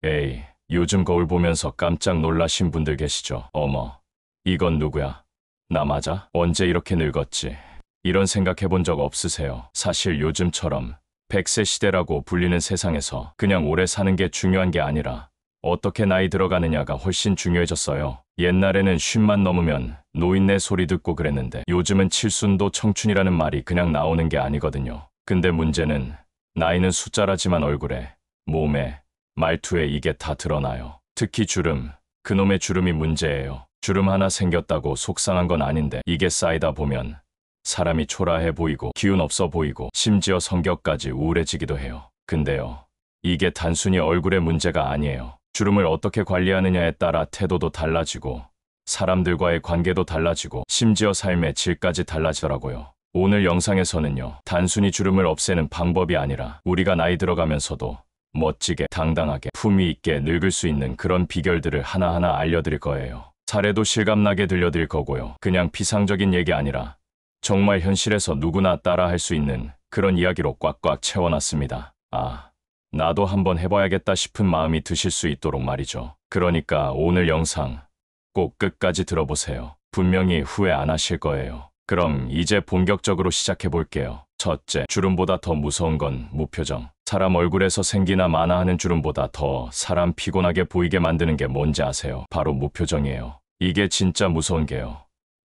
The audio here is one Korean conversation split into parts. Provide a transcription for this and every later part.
에이, 요즘 거울 보면서 깜짝 놀라신 분들 계시죠? 어머, 이건 누구야? 나 맞아? 언제 이렇게 늙었지? 이런 생각해 본 적 없으세요? 사실 요즘처럼 100세 시대라고 불리는 세상에서 그냥 오래 사는 게 중요한 게 아니라 어떻게 나이 들어가느냐가 훨씬 중요해졌어요. 옛날에는 50만 넘으면 노인네 소리 듣고 그랬는데 요즘은 칠순도 청춘이라는 말이 그냥 나오는 게 아니거든요. 근데 문제는 나이는 숫자라지만 얼굴에, 몸에, 말투에 이게 다 드러나요. 특히 주름, 그놈의 주름이 문제예요. 주름 하나 생겼다고 속상한 건 아닌데 이게 쌓이다 보면 사람이 초라해 보이고 기운 없어 보이고 심지어 성격까지 우울해지기도 해요. 근데요, 이게 단순히 얼굴의 문제가 아니에요. 주름을 어떻게 관리하느냐에 따라 태도도 달라지고 사람들과의 관계도 달라지고 심지어 삶의 질까지 달라지더라고요. 오늘 영상에서는요, 단순히 주름을 없애는 방법이 아니라 우리가 나이 들어가면서도 멋지게, 당당하게, 품위 있게 늙을 수 있는 그런 비결들을 하나하나 알려드릴 거예요. 사례도 실감나게 들려드릴 거고요. 그냥 피상적인 얘기 아니라 정말 현실에서 누구나 따라할 수 있는 그런 이야기로 꽉꽉 채워놨습니다. 아, 나도 한번 해봐야겠다 싶은 마음이 드실 수 있도록 말이죠. 그러니까 오늘 영상 꼭 끝까지 들어보세요. 분명히 후회 안 하실 거예요. 그럼 이제 본격적으로 시작해 볼게요. 첫째, 주름보다 더 무서운 건 무표정. 사람 얼굴에서 생기나 마나 하는 주름보다 더 사람 피곤하게 보이게 만드는 게 뭔지 아세요? 바로 무표정이에요. 이게 진짜 무서운 게요.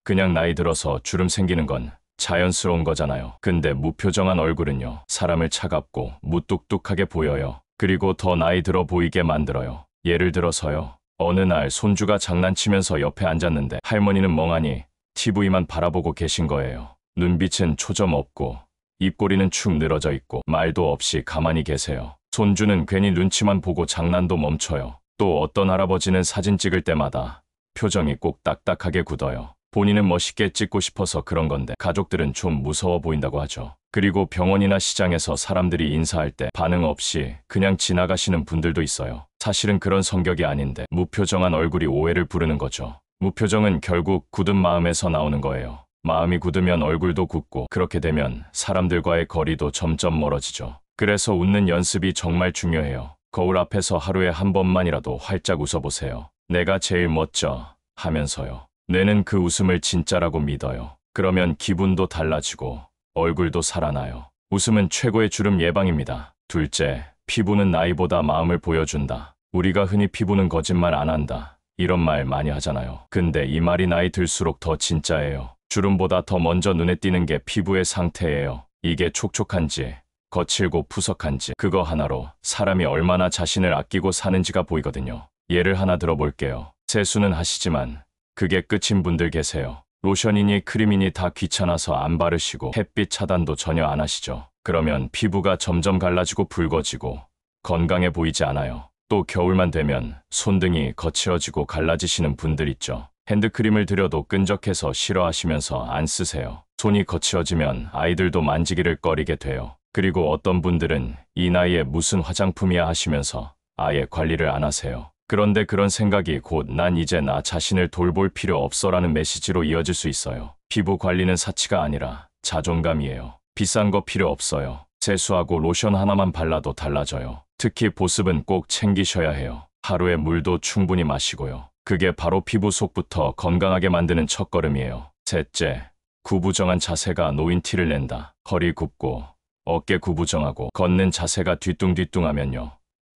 그냥 나이 들어서 주름 생기는 건 자연스러운 거잖아요. 근데 무표정한 얼굴은요, 사람을 차갑고 무뚝뚝하게 보여요. 그리고 더 나이 들어 보이게 만들어요. 예를 들어서요, 어느 날 손주가 장난치면서 옆에 앉았는데 할머니는 멍하니 TV만 바라보고 계신 거예요. 눈빛은 초점 없고 입꼬리는 축 늘어져 있고 말도 없이 가만히 계세요. 손주는 괜히 눈치만 보고 장난도 멈춰요. 또 어떤 할아버지는 사진 찍을 때마다 표정이 꼭 딱딱하게 굳어요. 본인은 멋있게 찍고 싶어서 그런 건데 가족들은 좀 무서워 보인다고 하죠. 그리고 병원이나 시장에서 사람들이 인사할 때 반응 없이 그냥 지나가시는 분들도 있어요. 사실은 그런 성격이 아닌데 무표정한 얼굴이 오해를 부르는 거죠. 무표정은 결국 굳은 마음에서 나오는 거예요. 마음이 굳으면 얼굴도 굳고 그렇게 되면 사람들과의 거리도 점점 멀어지죠. 그래서 웃는 연습이 정말 중요해요. 거울 앞에서 하루에 한 번만이라도 활짝 웃어보세요. 내가 제일 멋져 하면서요. 뇌는 그 웃음을 진짜라고 믿어요. 그러면 기분도 달라지고 얼굴도 살아나요. 웃음은 최고의 주름 예방입니다. 둘째, 피부는 나이보다 마음을 보여준다. 우리가 흔히 피부는 거짓말 안 한다, 이런 말 많이 하잖아요. 근데 이 말이 나이 들수록 더 진짜예요. 주름보다 더 먼저 눈에 띄는 게 피부의 상태예요. 이게 촉촉한지 거칠고 푸석한지 그거 하나로 사람이 얼마나 자신을 아끼고 사는지가 보이거든요. 예를 하나 들어볼게요. 세수는 하시지만 그게 끝인 분들 계세요. 로션이니 크림이니 다 귀찮아서 안 바르시고 햇빛 차단도 전혀 안 하시죠. 그러면 피부가 점점 갈라지고 붉어지고 건강해 보이지 않아요. 또 겨울만 되면 손등이 거칠어지고 갈라지시는 분들 있죠. 핸드크림을 들여도 끈적해서 싫어하시면서 안 쓰세요. 손이 거칠어지면 아이들도 만지기를 꺼리게 돼요. 그리고 어떤 분들은 이 나이에 무슨 화장품이야 하시면서 아예 관리를 안 하세요. 그런데 그런 생각이 곧 난 이제 나 자신을 돌볼 필요 없어라는 메시지로 이어질 수 있어요. 피부 관리는 사치가 아니라 자존감이에요. 비싼 거 필요 없어요. 세수하고 로션 하나만 발라도 달라져요. 특히 보습은 꼭 챙기셔야 해요. 하루에 물도 충분히 마시고요. 그게 바로 피부 속부터 건강하게 만드는 첫걸음이에요. 셋째, 구부정한 자세가 노인 티를 낸다. 허리 굽고 어깨 구부정하고 걷는 자세가 뒤뚱뒤뚱하면요,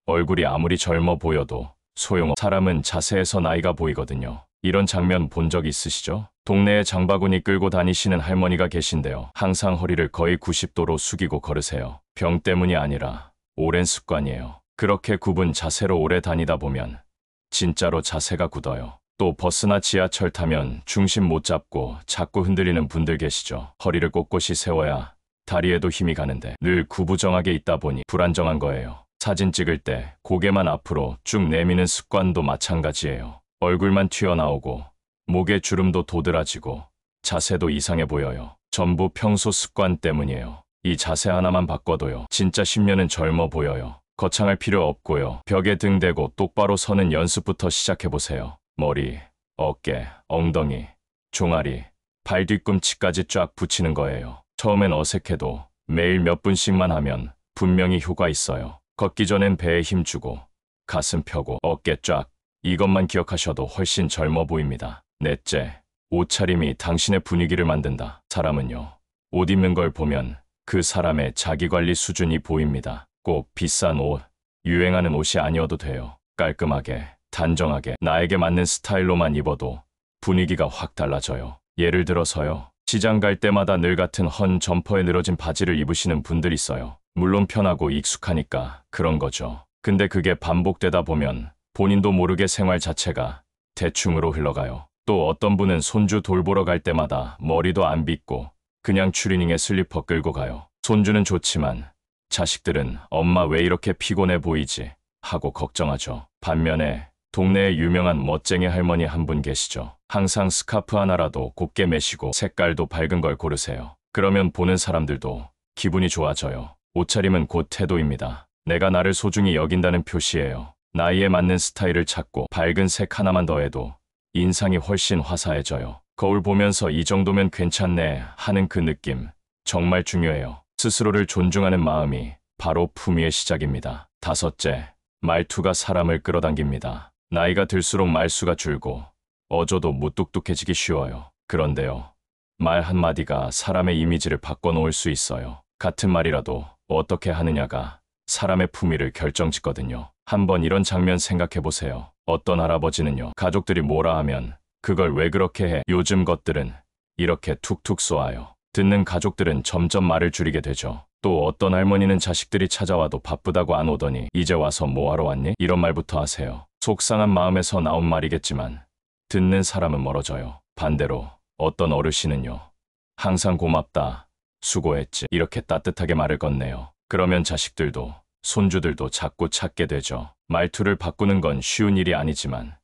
얼굴이 아무리 젊어 보여도 사람은 자세에서 나이가 보이거든요. 이런 장면 본 적 있으시죠? 동네에 장바구니 끌고 다니시는 할머니가 계신데요. 항상 허리를 거의 90도로 숙이고 걸으세요. 병 때문이 아니라 오랜 습관이에요. 그렇게 굽은 자세로 오래 다니다 보면 진짜로 자세가 굳어요. 또 버스나 지하철 타면 중심 못 잡고 자꾸 흔들리는 분들 계시죠? 허리를 꼿꼿이 세워야 다리에도 힘이 가는데 늘 구부정하게 있다 보니 불안정한 거예요. 사진 찍을 때 고개만 앞으로 쭉 내미는 습관도 마찬가지예요. 얼굴만 튀어나오고 목에 주름도 도드라지고 자세도 이상해 보여요. 전부 평소 습관 때문이에요. 이 자세 하나만 바꿔도요, 진짜 10년은 젊어 보여요. 거창할 필요 없고요. 벽에 등 대고 똑바로 서는 연습부터 시작해보세요. 머리, 어깨, 엉덩이, 종아리, 발 뒤꿈치까지 쫙 붙이는 거예요. 처음엔 어색해도 매일 몇 분씩만 하면 분명히 효과 있어요. 걷기 전엔 배에 힘주고 가슴 펴고 어깨 쫙. 이것만 기억하셔도 훨씬 젊어 보입니다. 넷째, 옷차림이 당신의 분위기를 만든다. 사람은요, 옷 입는 걸 보면 그 사람의 자기관리 수준이 보입니다. 꼭 비싼 옷, 유행하는 옷이 아니어도 돼요. 깔끔하게, 단정하게, 나에게 맞는 스타일로만 입어도 분위기가 확 달라져요. 예를 들어서요, 시장 갈 때마다 늘 같은 헌 점퍼에 늘어진 바지를 입으시는 분들 있어요. 물론 편하고 익숙하니까 그런 거죠. 근데 그게 반복되다 보면 본인도 모르게 생활 자체가 대충으로 흘러가요. 또 어떤 분은 손주 돌보러 갈 때마다 머리도 안 빗고 그냥 추리닝에 슬리퍼 끌고 가요. 손주는 좋지만 자식들은 엄마 왜 이렇게 피곤해 보이지 하고 걱정하죠. 반면에 동네에 유명한 멋쟁이 할머니 한 분 계시죠. 항상 스카프 하나라도 곱게 매시고 색깔도 밝은 걸 고르세요. 그러면 보는 사람들도 기분이 좋아져요. 옷차림은 곧 태도입니다. 내가 나를 소중히 여긴다는 표시예요. 나이에 맞는 스타일을 찾고 밝은 색 하나만 더해도 인상이 훨씬 화사해져요. 거울 보면서 이 정도면 괜찮네 하는 그 느낌 정말 중요해요. 스스로를 존중하는 마음이 바로 품위의 시작입니다. 다섯째, 말투가 사람을 끌어당깁니다. 나이가 들수록 말수가 줄고 어조도 무뚝뚝해지기 쉬워요. 그런데요, 말 한마디가 사람의 이미지를 바꿔놓을 수 있어요. 같은 말이라도 어떻게 하느냐가 사람의 품위를 결정짓거든요. 한번 이런 장면 생각해보세요. 어떤 할아버지는요, 가족들이 뭐라 하면 그걸 왜 그렇게 해? 요즘 것들은 이렇게 툭툭 쏘아요. 듣는 가족들은 점점 말을 줄이게 되죠. 또 어떤 할머니는 자식들이 찾아와도 바쁘다고 안 오더니 이제 와서 뭐하러 왔니? 이런 말부터 하세요. 속상한 마음에서 나온 말이겠지만 듣는 사람은 멀어져요. 반대로 어떤 어르신은요, 항상 고맙다, 수고했지 이렇게 따뜻하게 말을 건네요. 그러면 자식들도 손주들도 자꾸 찾게 되죠. 말투를 바꾸는 건 쉬운 일이 아니지만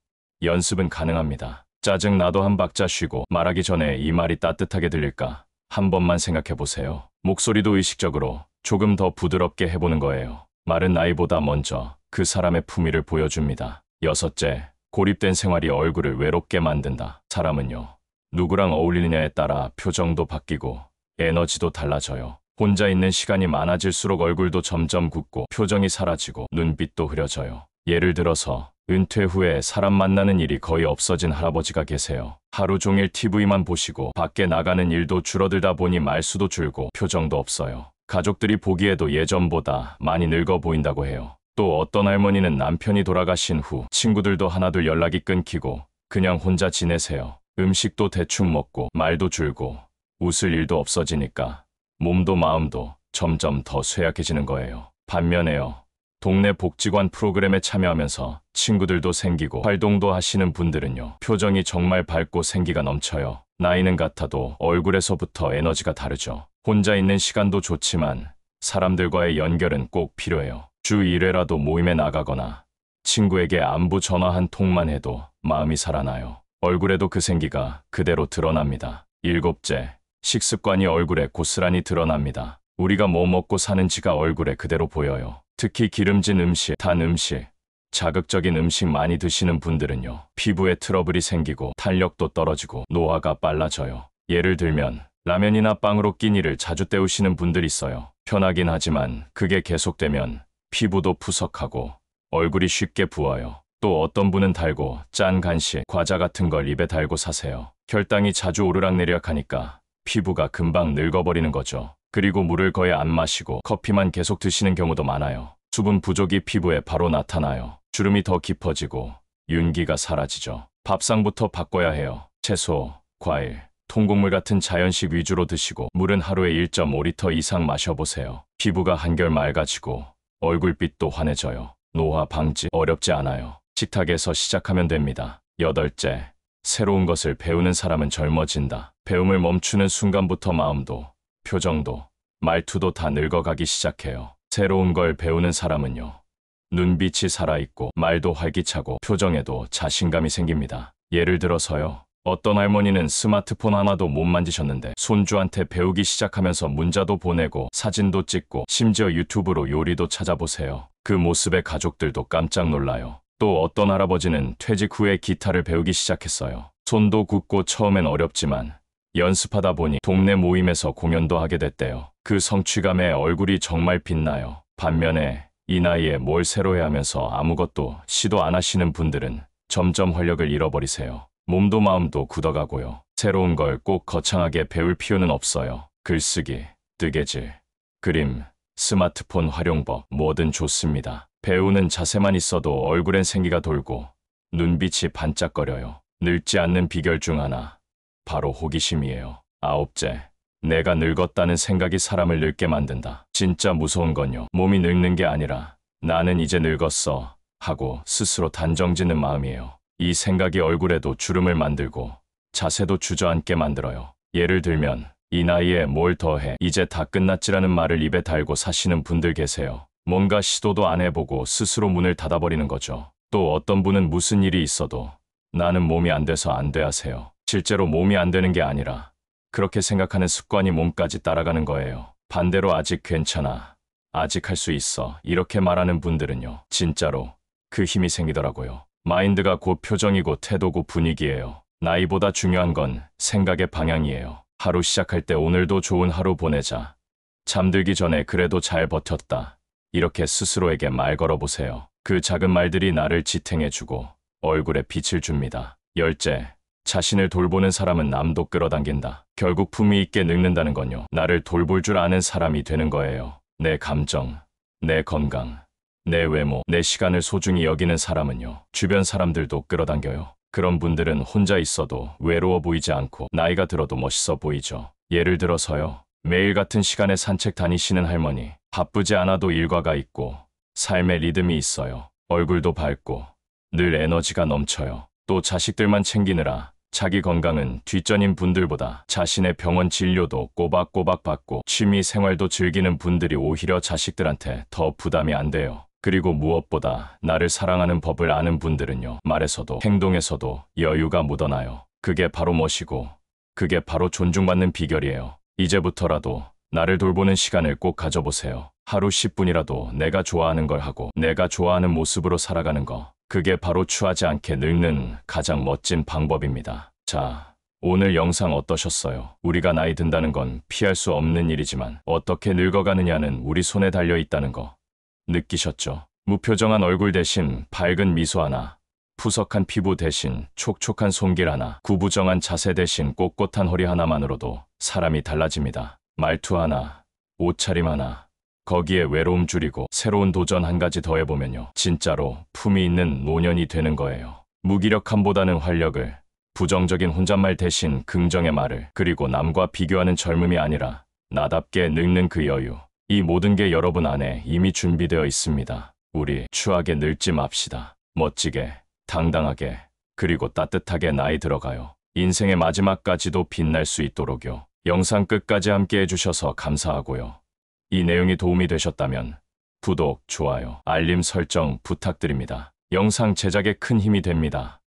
연습은 가능합니다. 짜증 나도 한 박자 쉬고 말하기 전에 이 말이 따뜻하게 들릴까 한 번만 생각해 보세요. 목소리도 의식적으로 조금 더 부드럽게 해보는 거예요. 말은 나이보다 먼저 그 사람의 품위를 보여줍니다. 여섯째, 고립된 생활이 얼굴을 외롭게 만든다. 사람은요, 누구랑 어울리느냐에 따라 표정도 바뀌고 에너지도 달라져요. 혼자 있는 시간이 많아질수록 얼굴도 점점 굳고 표정이 사라지고 눈빛도 흐려져요. 예를 들어서 은퇴 후에 사람 만나는 일이 거의 없어진 할아버지가 계세요. 하루 종일 TV만 보시고 밖에 나가는 일도 줄어들다 보니 말수도 줄고 표정도 없어요. 가족들이 보기에도 예전보다 많이 늙어 보인다고 해요. 또 어떤 할머니는 남편이 돌아가신 후 친구들도 하나둘 연락이 끊기고 그냥 혼자 지내세요. 음식도 대충 먹고 말도 줄고 웃을 일도 없어지니까 몸도 마음도 점점 더 쇠약해지는 거예요. 반면에요, 동네 복지관 프로그램에 참여하면서 친구들도 생기고 활동도 하시는 분들은요, 표정이 정말 밝고 생기가 넘쳐요. 나이는 같아도 얼굴에서부터 에너지가 다르죠. 혼자 있는 시간도 좋지만 사람들과의 연결은 꼭 필요해요. 주 1회라도 모임에 나가거나 친구에게 안부 전화 한 통만 해도 마음이 살아나요. 얼굴에도 그 생기가 그대로 드러납니다. 일곱째, 식습관이 얼굴에 고스란히 드러납니다. 우리가 뭐 먹고 사는지가 얼굴에 그대로 보여요. 특히 기름진 음식, 단 음식, 자극적인 음식 많이 드시는 분들은요, 피부에 트러블이 생기고 탄력도 떨어지고 노화가 빨라져요. 예를 들면 라면이나 빵으로 끼니를 자주 때우시는 분들 있어요. 편하긴 하지만 그게 계속되면 피부도 푸석하고 얼굴이 쉽게 부어요. 또 어떤 분은 달고 짠 간식, 과자 같은 걸 입에 달고 사세요. 혈당이 자주 오르락내리락 하니까 피부가 금방 늙어버리는 거죠. 그리고 물을 거의 안 마시고 커피만 계속 드시는 경우도 많아요. 수분 부족이 피부에 바로 나타나요. 주름이 더 깊어지고 윤기가 사라지죠. 밥상부터 바꿔야 해요. 채소, 과일, 통곡물 같은 자연식 위주로 드시고 물은 하루에 1.5리터 이상 마셔보세요. 피부가 한결 맑아지고 얼굴빛도 환해져요. 노화 방지 어렵지 않아요. 식탁에서 시작하면 됩니다. 여덟째, 새로운 것을 배우는 사람은 젊어진다. 배움을 멈추는 순간부터 마음도, 표정도, 말투도 다 늙어가기 시작해요. 새로운 걸 배우는 사람은요, 눈빛이 살아있고 말도 활기차고 표정에도 자신감이 생깁니다. 예를 들어서요, 어떤 할머니는 스마트폰 하나도 못 만지셨는데 손주한테 배우기 시작하면서 문자도 보내고 사진도 찍고 심지어 유튜브로 요리도 찾아보세요. 그 모습에 가족들도 깜짝 놀라요. 또 어떤 할아버지는 퇴직 후에 기타를 배우기 시작했어요. 손도 굳고 처음엔 어렵지만 연습하다 보니 동네 모임에서 공연도 하게 됐대요. 그 성취감에 얼굴이 정말 빛나요. 반면에 이 나이에 뭘 새로 해야 하면서 아무것도 시도 안 하시는 분들은 점점 활력을 잃어버리세요. 몸도 마음도 굳어가고요. 새로운 걸 꼭 거창하게 배울 필요는 없어요. 글쓰기, 뜨개질, 그림, 스마트폰 활용법 뭐든 좋습니다. 배우는 자세만 있어도 얼굴엔 생기가 돌고 눈빛이 반짝거려요. 늙지 않는 비결 중 하나, 바로 호기심이에요. 아홉째, 내가 늙었다는 생각이 사람을 늙게 만든다. 진짜 무서운 건요, 몸이 늙는 게 아니라 나는 이제 늙었어 하고 스스로 단정짓는 마음이에요. 이 생각이 얼굴에도 주름을 만들고 자세도 주저앉게 만들어요. 예를 들면 이 나이에 뭘 더 해, 이제 다 끝났지라는 말을 입에 달고 사시는 분들 계세요. 뭔가 시도도 안 해보고 스스로 문을 닫아버리는 거죠. 또 어떤 분은 무슨 일이 있어도 나는 몸이 안 돼서 안 돼 하세요. 실제로 몸이 안 되는 게 아니라 그렇게 생각하는 습관이 몸까지 따라가는 거예요. 반대로 아직 괜찮아, 아직 할 수 있어 이렇게 말하는 분들은요, 진짜로 그 힘이 생기더라고요. 마인드가 곧 표정이고 태도고 분위기예요. 나이보다 중요한 건 생각의 방향이에요. 하루 시작할 때 오늘도 좋은 하루 보내자. 잠들기 전에 그래도 잘 버텼다. 이렇게 스스로에게 말 걸어보세요. 그 작은 말들이 나를 지탱해주고 얼굴에 빛을 줍니다. 열째, 자신을 돌보는 사람은 남도 끌어당긴다. 결국 품위 있게 늙는다는 건요, 나를 돌볼 줄 아는 사람이 되는 거예요. 내 감정, 내 건강, 내 외모, 내 시간을 소중히 여기는 사람은요, 주변 사람들도 끌어당겨요. 그런 분들은 혼자 있어도 외로워 보이지 않고 나이가 들어도 멋있어 보이죠. 예를 들어서요, 매일 같은 시간에 산책 다니시는 할머니, 바쁘지 않아도 일과가 있고 삶의 리듬이 있어요. 얼굴도 밝고 늘 에너지가 넘쳐요. 또 자식들만 챙기느라 자기 건강은 뒷전인 분들보다 자신의 병원 진료도 꼬박꼬박 받고 취미 생활도 즐기는 분들이 오히려 자식들한테 더 부담이 안 돼요. 그리고 무엇보다 나를 사랑하는 법을 아는 분들은요, 말에서도 행동에서도 여유가 묻어나요. 그게 바로 멋이고 그게 바로 존중받는 비결이에요. 이제부터라도 나를 돌보는 시간을 꼭 가져보세요. 하루 10분이라도 내가 좋아하는 걸 하고 내가 좋아하는 모습으로 살아가는 거, 그게 바로 추하지 않게 늙는 가장 멋진 방법입니다. 자, 오늘 영상 어떠셨어요? 우리가 나이 든다는 건 피할 수 없는 일이지만 어떻게 늙어가느냐는 우리 손에 달려 있다는 거 느끼셨죠? 무표정한 얼굴 대신 밝은 미소 하나, 푸석한 피부 대신 촉촉한 손길 하나, 구부정한 자세 대신 꼿꼿한 허리 하나만으로도 사람이 달라집니다. 말투 하나, 옷차림 하나, 거기에 외로움 줄이고 새로운 도전 한 가지 더해보면요, 진짜로 품이 있는 노년이 되는 거예요. 무기력함보다는 활력을, 부정적인 혼잣말 대신 긍정의 말을, 그리고 남과 비교하는 젊음이 아니라 나답게 늙는 그 여유, 이 모든 게 여러분 안에 이미 준비되어 있습니다. 우리 추하게 늙지 맙시다. 멋지게, 당당하게, 그리고 따뜻하게 나이 들어가요. 인생의 마지막까지도 빛날 수 있도록요. 영상 끝까지 함께 해주셔서 감사하고요. 이 내용이 도움이 되셨다면 구독, 좋아요, 알림 설정 부탁드립니다. 영상 제작에 큰 힘이 됩니다.